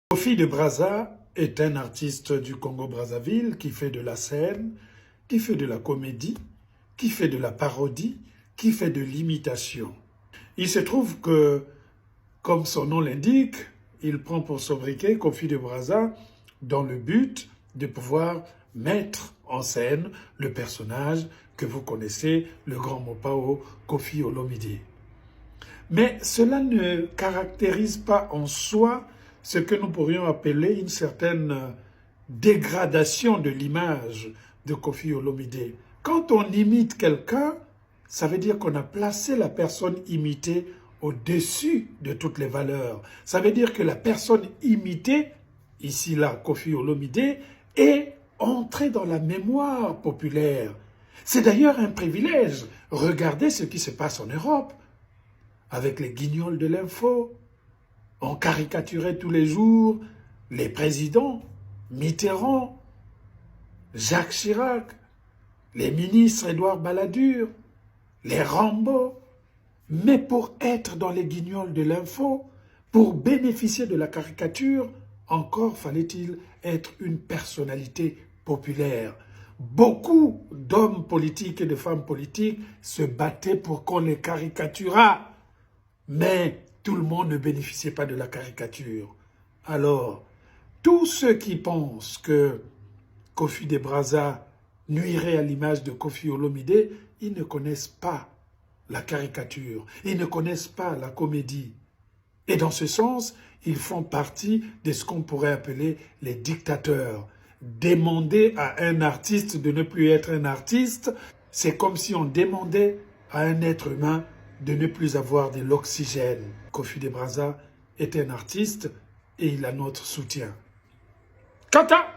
Kofi de Brazza est un artiste du Congo-Brazzaville qui fait de la scène, qui fait de la comédie, qui fait de la parodie, qui fait de l'imitation. Il se trouve que, comme son nom l'indique, il prend pour sobriquet Kofi de Brazza dans le but de pouvoir mettre en scène le personnage que vous connaissez, le grand Mopao Koffi Olomide. Mais cela ne caractérise pas en soi ce que nous pourrions appeler une certaine dégradation de l'image de Koffi Olomide. Quand on imite quelqu'un, ça veut dire qu'on a placé la personne imitée au-dessus de toutes les valeurs. Ça veut dire que la personne imitée, ici là, Koffi Olomide, est entrée dans la mémoire populaire. C'est d'ailleurs un privilège. Regardez ce qui se passe en Europe, avec les guignols de l'info. On caricaturait tous les jours les présidents, Mitterrand, Jacques Chirac, les ministres Édouard Balladur, les Rambo. Mais pour être dans les guignols de l'info, pour bénéficier de la caricature, encore fallait-il être une personnalité populaire. Beaucoup d'hommes politiques et de femmes politiques se battaient pour qu'on les caricaturât. Mais tout le monde ne bénéficiait pas de la caricature. Alors, tous ceux qui pensent que Kofi de Brazza nuirait à l'image de Koffi Olomide, ils ne connaissent pas la caricature, ils ne connaissent pas la comédie. Et dans ce sens, ils font partie de ce qu'on pourrait appeler les dictateurs. Demander à un artiste de ne plus être un artiste, c'est comme si on demandait à un être humain de ne plus avoir de l'oxygène. Kofi de Brazza est un artiste et il a notre soutien. Kata!